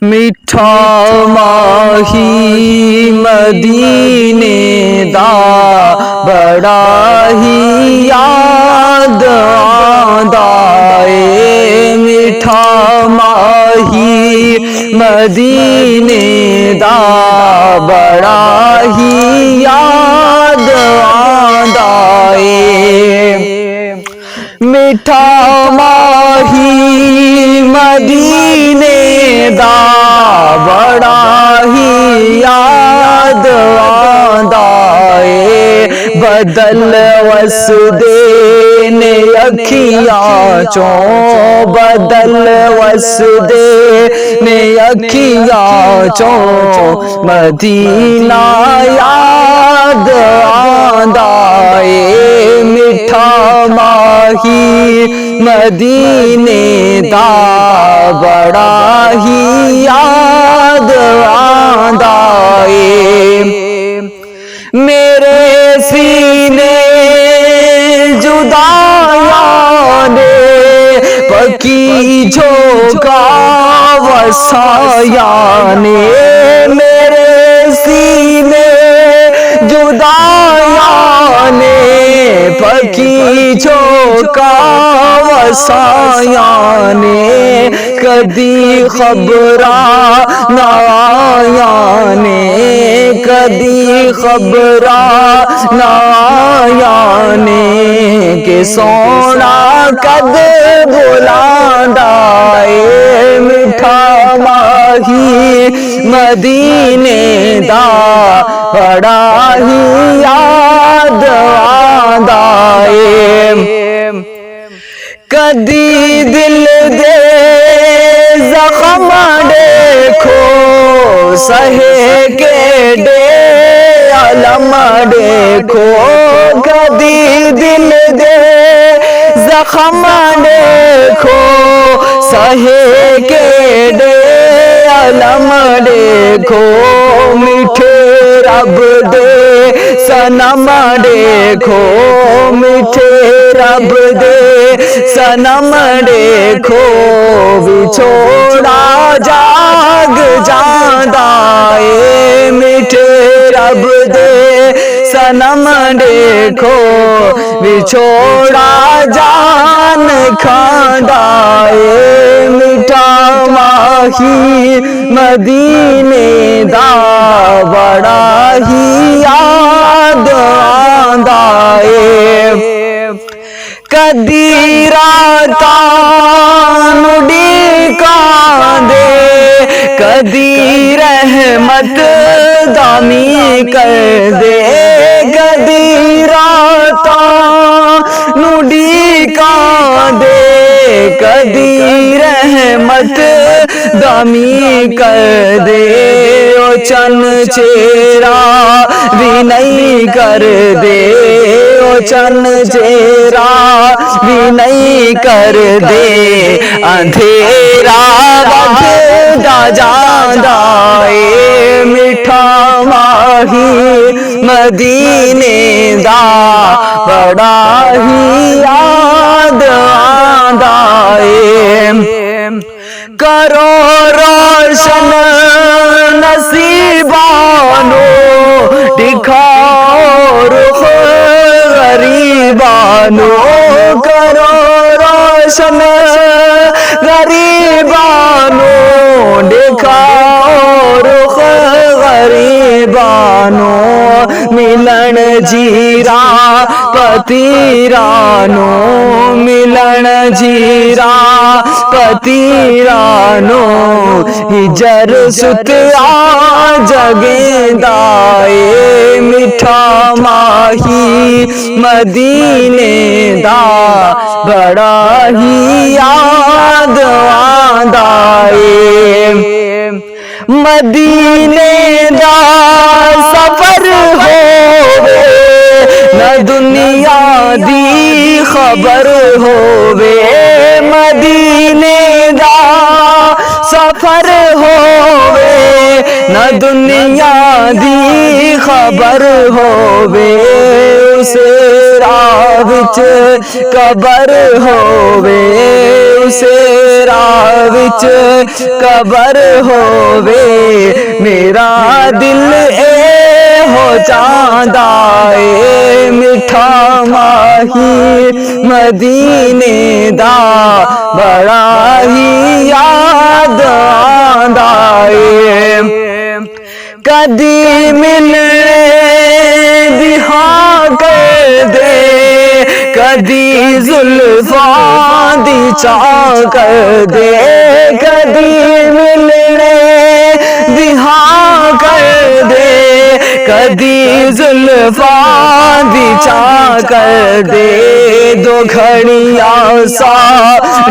मिठा माही मदीने दा बड़ा ही याद आंदा ए। मिठा माही मदीने दा बड़ा ही याद आंदा ए। मिठा माही मदीने दा बड़ा ही याद आंदा ए। बदल वसदे ने अखियां चों, बदल वसदे ने अखियां चों, मदीना याद आंदा ए। मिठा माही मदीने दा बड़ा ही याद आंदा ए। मेरे सीने जुदाइयां ने पकी झोंका वसाया ने। मेरे सीने जुदाइयां ने पकी झोंका वसाया ने। कदी खबरा ना आया ने, कदी खबरा ना आया ने, के सोना कद बुलांदा ए। मिठा माही मदीने दा बड़ा ही याद आंदा ए। कदी दिल दे जख्म देखो सहे के डे अलम देखो। कदी दिल दे जख्म देखो सहे के डे अलम देखो। मीठे रब दे सनम देखो, मीठे रब दे सनम देखो। विछोड़ा जाग जांदा ए। मीठे रब दे सनम देखो, विछोड़ा जान खांदा ए। मिठा माही मदीने दा बड़ा ही याद आंदा ए। कदी राता नुडीका दे, कदी रहमत दामी कर दे। कदी राता नुडीका दे, कदी रहमत दामी कर दे। ओ चन चेरा भी नहीं कर दे, ओ चन चेरा भी नहीं कर दे। अंधेरा बढ़दा जांदा ए। मिठा माही मदीने दा बड़ा ही याद आंदा ए। करो रोशन नसीबानो, दिखाओ रुख गरीबानो। करो रोशन गरीबानो, दिखाओ रुख गरीबानो। मिलन जीरा पतीरानो, मिलन जीरा पतीरानो। हिजर सुतिया जगेंदा ए। मिठा माही मदीने दा बड़ा ही याद आंदा ए। मदीने दा सफर होवे न दुनिया दी खबर होवे। मदीने दा सफर होवे ना दुनिया दी खबर होवे उसे राह विच कबर होवे उसे राह विच कबर होवे मेरा दिल ए हो चांदा ए मिठा माही मदीने दा बड़ा ही याद आंदा ए कदी मिलने दी हाँ कर दे कदी जुल्फां दी चाह कर दे कदी मिलने दी हाँ कर दे कदी जुल्फां दी चाह कर दे दो घड़ियां सा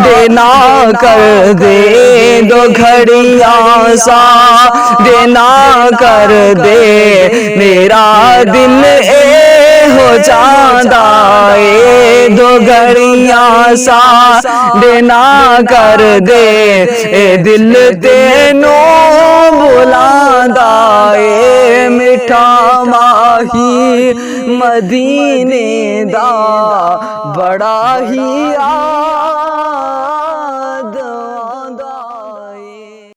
देना कर दे दो घड़ियां सा देना कर दे मेरा दिल ए हो चांदा ए दो घड़ियां सा देना कर दे ए दिल तेनू बुलांदा ए मिठा माही मदीने दा बड़ा ही